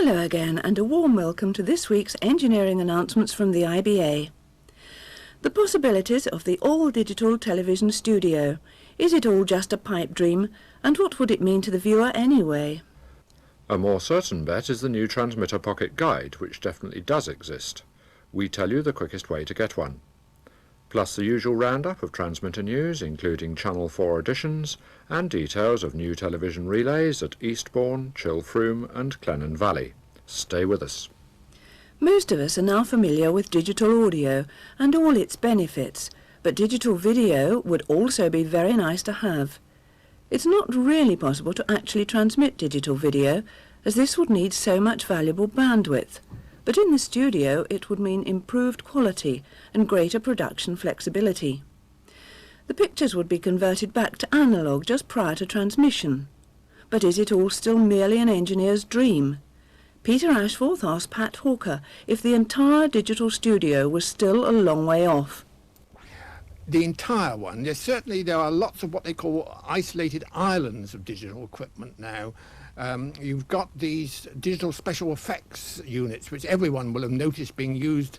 Hello again, and a warm welcome to this week's engineering announcements from the IBA. The possibilities of the all-digital television studio. Is it all just a pipe dream, and what would it mean to the viewer anyway? A more certain bet is the new transmitter pocket guide, which definitely does exist. We tell you the quickest way to get one. Plus the usual roundup of transmitter news, including Channel 4 editions, and details of new television relays at Eastbourne, Chilfroome and Clennon Valley. Stay with us. Most of us are now familiar with digital audio and all its benefits, but digital video would also be very nice to have. It's not really possible to actually transmit digital video, as this would need so much valuable bandwidth. But in the studio it would mean improved quality and greater production flexibility. The pictures would be converted back to analogue just prior to transmission. But is it all still merely an engineer's dream? Peter Ashforth asked Pat Hawker if the entire digital studio was still a long way off. The entire one. There are lots of what they call isolated islands of digital equipment now. You've got these digital special effects units, which everyone will have noticed being used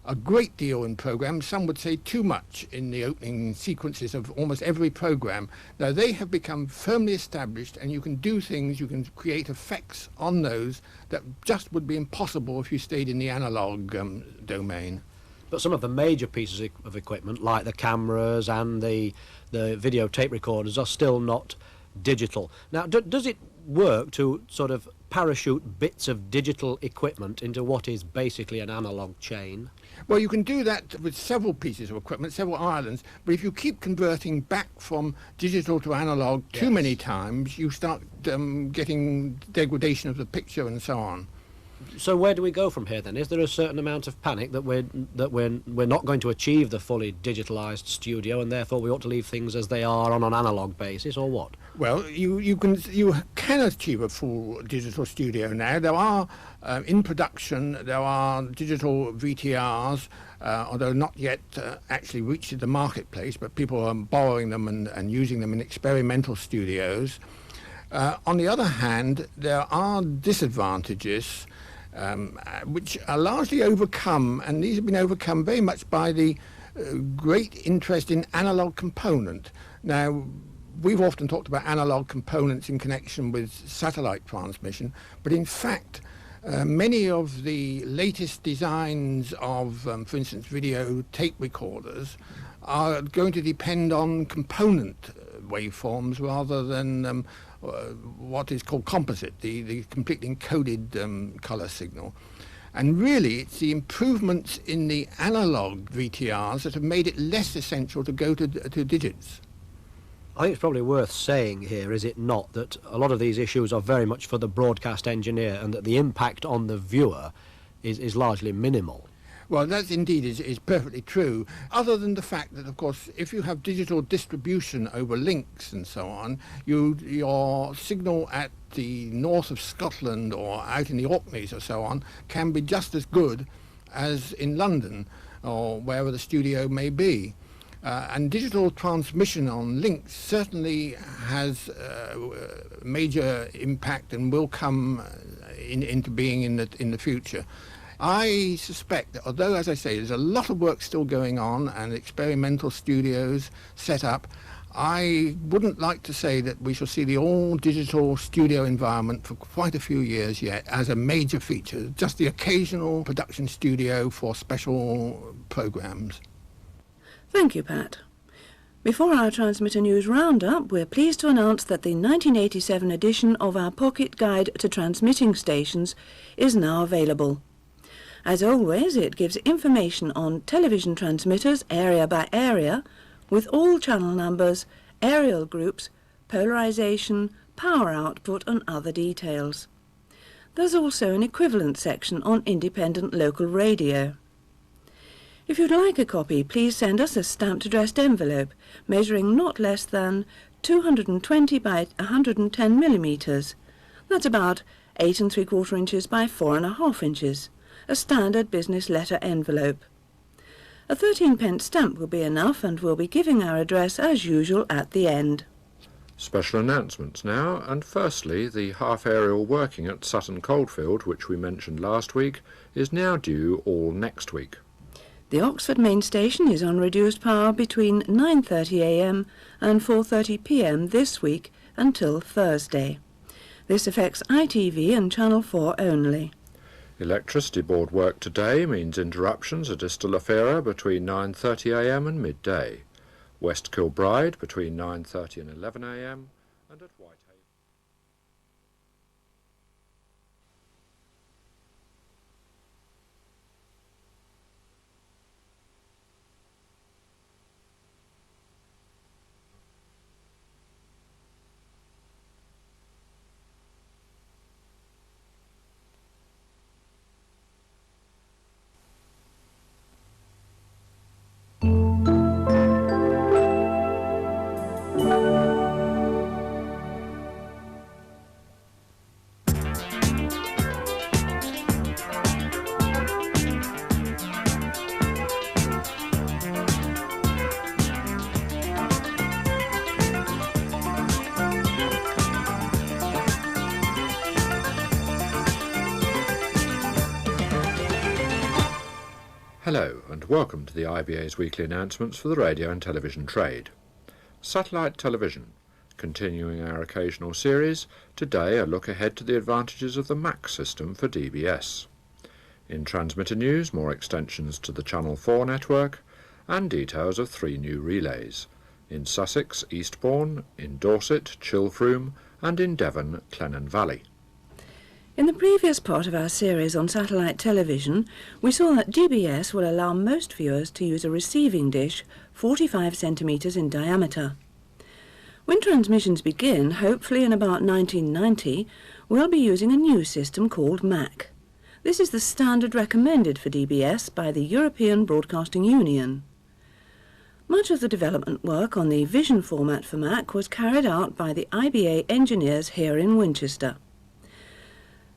a great deal in programs. Some would say too much in the opening sequences of almost every program. Now they have become firmly established, and you can do things, you can create effects on those that just would be impossible if you stayed in the analog domain. But some of the major pieces of equipment, like the cameras and the videotape recorders, are still not digital. Now, does it work to sort of parachute bits of digital equipment into what is basically an analog chain? Well, you can do that with several pieces of equipment, several islands, but if you keep converting back from digital to analog too many times, you start getting degradation of the picture and so on. So where do we go from here then? Is there a certain amount of panic that we're not going to achieve the fully digitalised studio, and therefore we ought to leave things as they are on an analogue basis, or what? Well, you can achieve a full digital studio now. There are in production. There are digital VTRs, although not yet actually reached the marketplace, but people are borrowing them and using them in experimental studios. On the other hand, there are disadvantages which are largely overcome, and these have been overcome very much by the great interest in analog component. Now, we've often talked about analog components in connection with satellite transmission, but in fact, many of the latest designs of, for instance, video tape recorders are going to depend on component waveforms rather than what is called composite, the completely encoded colour signal. And really it's the improvements in the analog VTRs that have made it less essential to go to digits. I think it's probably worth saying here, is it not, that a lot of these issues are very much for the broadcast engineer, and that the impact on the viewer is largely minimal. Well, that indeed is perfectly true, other than the fact that, of course, if you have digital distribution over links and so on, your signal at the north of Scotland or out in the Orkneys or so on can be just as good as in London or wherever the studio may be. And digital transmission on links certainly has major impact and will come into being in the future. I suspect that although, as I say, there's a lot of work still going on and experimental studios set up, I wouldn't like to say that we shall see the all-digital studio environment for quite a few years yet as a major feature, just the occasional production studio for special programs. Thank you, Pat. Before our transmitter news roundup, we're pleased to announce that the 1987 edition of our Pocket Guide to Transmitting Stations is now available. As always, it gives information on television transmitters area by area, with all channel numbers, aerial groups, polarization, power output and other details. There's also an equivalent section on independent local radio. If you'd like a copy, please send us a stamped addressed envelope measuring not less than 220 by 110 millimetres. That's about 8 3/4 inches by 4.5 inches. A standard business letter envelope. A 13p stamp will be enough, and we'll be giving our address as usual at the end. Special announcements now, and firstly, the half-aerial working at Sutton Coldfield, which we mentioned last week, is now due all next week. The Oxford main station is on reduced power between 9:30 a.m. and 4:30 p.m. this week until Thursday. This affects ITV and Channel 4 only. Electricity board work today means interruptions at Istalafera between 9:30 a.m. and midday. West Kilbride between 9:30 and 11 a.m. and at Whitehaven. Hello and welcome to the IBA's weekly announcements for the radio and television trade. Satellite television. Continuing our occasional series, today a look ahead to the advantages of the MAC system for DBS. In transmitter news, more extensions to the Channel 4 network and details of 3 new relays. In Sussex, Eastbourne, in Dorset, Chilfroom and in Devon, Clennon Valley. In the previous part of our series on satellite television, we saw that DBS will allow most viewers to use a receiving dish 45 centimetres in diameter. When transmissions begin, hopefully in about 1990, we'll be using a new system called MAC. This is the standard recommended for DBS by the European Broadcasting Union. Much of the development work on the vision format for MAC was carried out by the IBA engineers here in Winchester.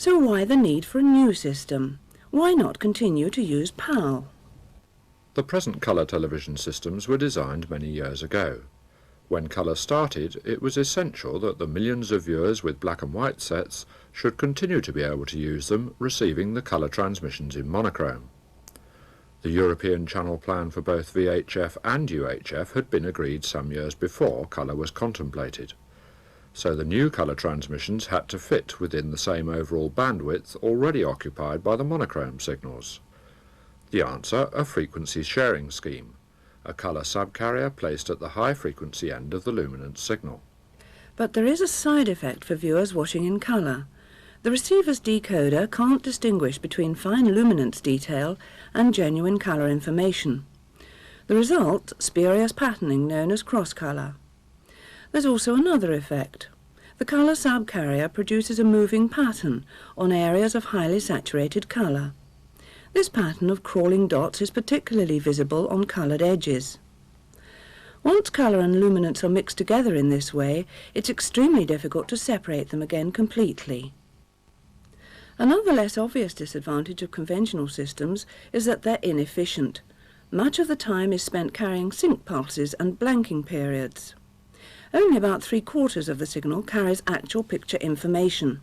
So why the need for a new system? Why not continue to use PAL? The present colour television systems were designed many years ago. When colour started, it was essential that the millions of viewers with black and white sets should continue to be able to use them, receiving the colour transmissions in monochrome. The European channel plan for both VHF and UHF had been agreed some years before colour was contemplated. So the new colour transmissions had to fit within the same overall bandwidth already occupied by the monochrome signals. The answer, a frequency sharing scheme, a colour subcarrier placed at the high frequency end of the luminance signal. But there is a side effect for viewers watching in colour. The receiver's decoder can't distinguish between fine luminance detail and genuine colour information. The result, spurious patterning known as cross-colour. There's also another effect. The colour subcarrier produces a moving pattern on areas of highly saturated colour. This pattern of crawling dots is particularly visible on coloured edges. Once colour and luminance are mixed together in this way, it's extremely difficult to separate them again completely. Another less obvious disadvantage of conventional systems is that they're inefficient. Much of the time is spent carrying sync pulses and blanking periods. Only about 3/4 of the signal carries actual picture information.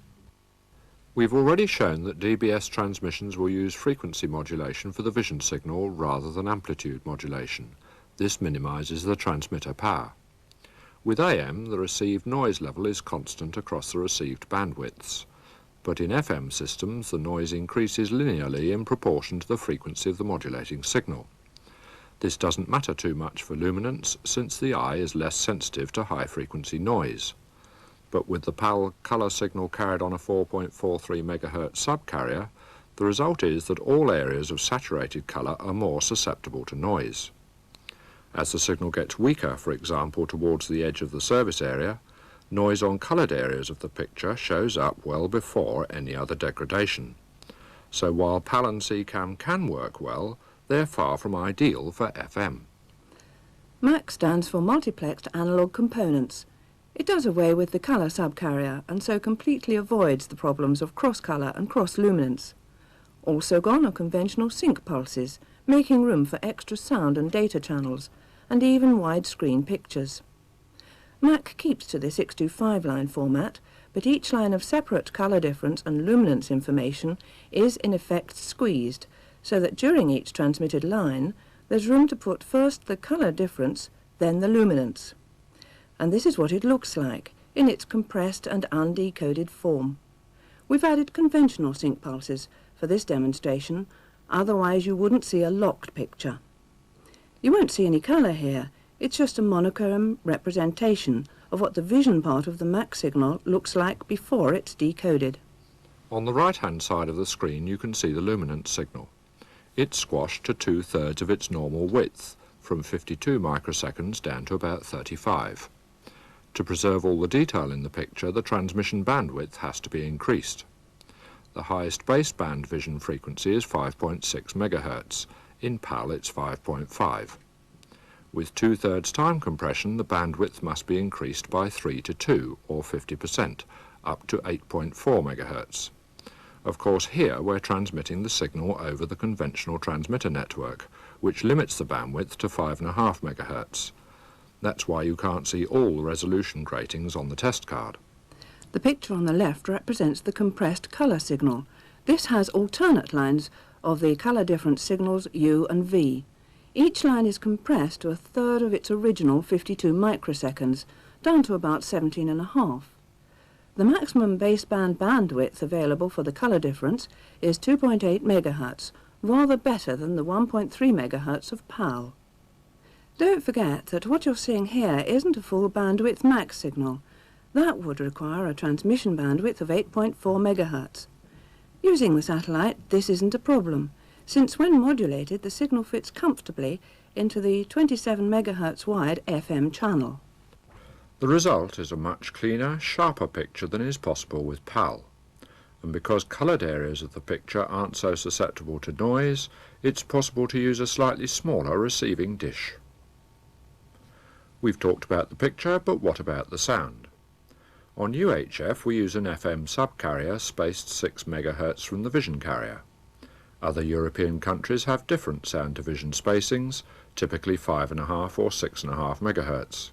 We've already shown that DBS transmissions will use frequency modulation for the vision signal rather than amplitude modulation. This minimises the transmitter power. With AM, the received noise level is constant across the received bandwidths, but in FM systems the noise increases linearly in proportion to the frequency of the modulating signal. This doesn't matter too much for luminance, since the eye is less sensitive to high-frequency noise. But with the PAL colour signal carried on a 4.43 MHz subcarrier, the result is that all areas of saturated colour are more susceptible to noise. As the signal gets weaker, for example, towards the edge of the service area, noise on coloured areas of the picture shows up well before any other degradation. So while PAL and CCAM can work well, they're far from ideal for FM. MAC stands for multiplexed analog components. It does away with the colour subcarrier and so completely avoids the problems of cross-colour and cross-luminance. Also gone are conventional sync pulses, making room for extra sound and data channels, and even widescreen pictures. Mac keeps to the 625 line format, but each line of separate colour difference and luminance information is in effect squeezed, so that during each transmitted line there's room to put first the colour difference, then the luminance. And this is what it looks like, in its compressed and undecoded form. We've added conventional sync pulses for this demonstration, otherwise you wouldn't see a locked picture. You won't see any colour here, it's just a monochrome representation of what the vision part of the Mac signal looks like before it's decoded. On the right-hand side of the screen you can see the luminance signal. It's squashed to 2/3 of its normal width, from 52 microseconds down to about 35. To preserve all the detail in the picture, the transmission bandwidth has to be increased. The highest baseband vision frequency is 5.6 MHz. In PAL it's 5.5. With 2/3 time compression, the bandwidth must be increased by 3 to 2, or 50%, up to 8.4 MHz. Of course, here we're transmitting the signal over the conventional transmitter network, which limits the bandwidth to 5.5 MHz. That's why you can't see all the resolution gratings on the test card. The picture on the left represents the compressed colour signal. This has alternate lines of the colour difference signals U and V. Each line is compressed to 1/3 of its original 52 microseconds, down to about 17.5. The maximum baseband bandwidth available for the colour difference is 2.8 MHz, rather better than the 1.3 MHz of PAL. Don't forget that what you're seeing here isn't a full bandwidth Mac signal. That would require a transmission bandwidth of 8.4 MHz. Using the satellite, this isn't a problem, since when modulated the signal fits comfortably into the 27 MHz wide FM channel. The result is a much cleaner, sharper picture than is possible with PAL. And because coloured areas of the picture aren't so susceptible to noise, it's possible to use a slightly smaller receiving dish. We've talked about the picture, but what about the sound? On UHF we use an FM subcarrier spaced 6 MHz from the vision carrier. Other European countries have different sound to vision spacings, typically 5.5 or 6.5 MHz.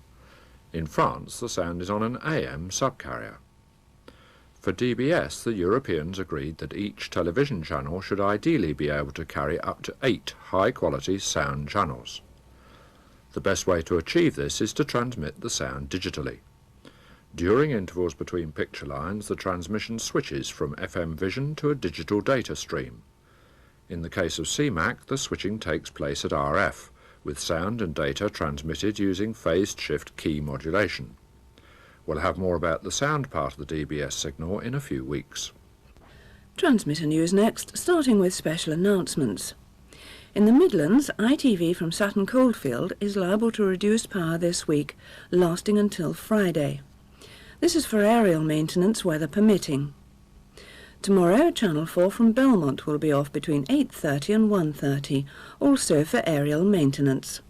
In France the sound is on an AM subcarrier. For DBS the Europeans agreed that each television channel should ideally be able to carry up to 8 high-quality sound channels. The best way to achieve this is to transmit the sound digitally. During intervals between picture lines, the transmission switches from FM vision to a digital data stream. In the case of CMAC, the switching takes place at RF, with sound and data transmitted using phased shift key modulation. We'll have more about the sound part of the DBS signal in a few weeks. Transmitter news next, starting with special announcements. In the Midlands, ITV from Sutton Coldfield is liable to reduced power this week, lasting until Friday. This is for aerial maintenance, weather permitting. Tomorrow, Channel 4 from Belmont will be off between 8:30 and 1:30, also for aerial maintenance.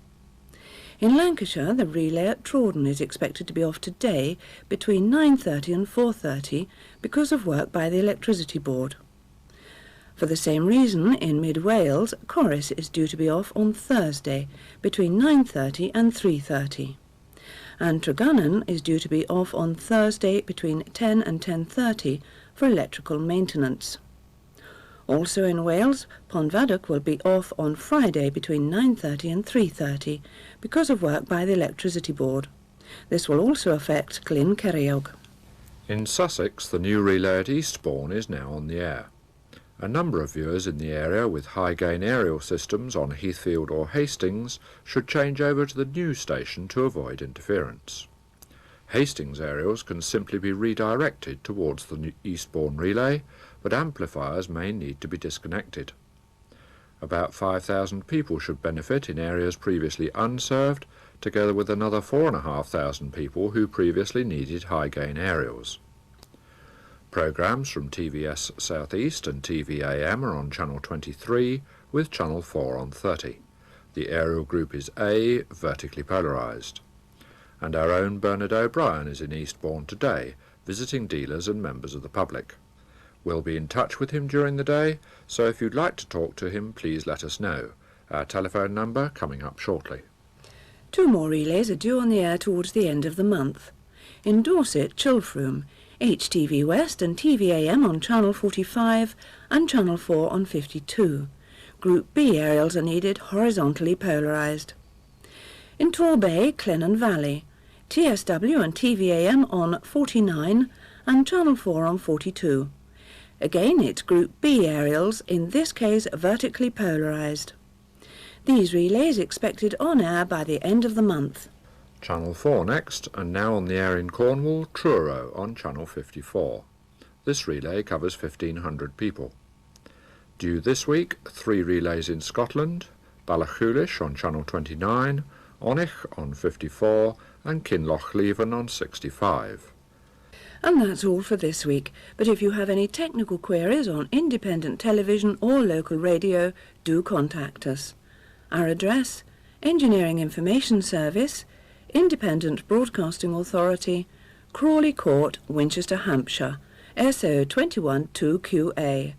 In Lancashire, the relay at Trawden is expected to be off today between 9:30 and 4:30 because of work by the Electricity Board. For the same reason, in Mid-Wales, Corris is due to be off on Thursday between 9:30 and 3:30. And Tregunnon is due to be off on Thursday between 10 and 10:30 for electrical maintenance. Also in Wales, Ponfadog will be off on Friday between 9:30 and 3:30 because of work by the Electricity Board. This will also affect Glyn Ceiriog. In Sussex, the new relay at Eastbourne is now on the air. A number of viewers in the area with high-gain aerial systems on Heathfield or Hastings should change over to the new station to avoid interference. Hastings aerials can simply be redirected towards the Eastbourne relay, but amplifiers may need to be disconnected. About 5,000 people should benefit in areas previously unserved, together with another 4,500 people who previously needed high-gain aerials. Programmes from TVS South East and TVAM are on Channel 23, with Channel 4 on 30. The aerial group is A, vertically polarised. And our own Bernard O'Brien is in Eastbourne today, visiting dealers and members of the public. We'll be in touch with him during the day, so if you'd like to talk to him, please let us know. Our telephone number coming up shortly. 2 more relays are due on the air towards the end of the month. In Dorset, Chilfroom, HTV West and TVAM on Channel 45 and Channel 4 on 52. Group B aerials are needed horizontally polarised. In Torbay, Clennon Valley, TSW and TVAM on 49 and Channel 4 on 42. Again, it's Group B aerials, in this case vertically polarised. These relays expected on air by the end of the month. Channel 4 next, and now on the air in Cornwall, Truro on Channel 54. This relay covers 1,500 people. Due this week, 3 relays in Scotland, Ballachulish on Channel 29, Onich on 54 and Kinlochleven on 65. And that's all for this week, but if you have any technical queries on independent television or local radio, do contact us. Our address: Engineering Information Service, Independent Broadcasting Authority, Crawley Court, Winchester, Hampshire, SO 212QA.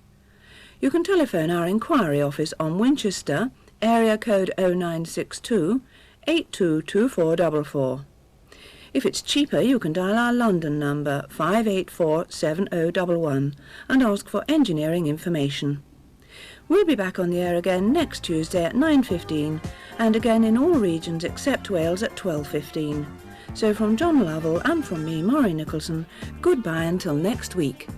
You can telephone our inquiry office on Winchester, area code 0962 822444. If it's cheaper, you can dial our London number 5847011 and ask for engineering information. We'll be back on the air again next Tuesday at 9:15 and again in all regions except Wales at 12:15. So from John Lovell and from me, Maury Nicholson, goodbye until next week.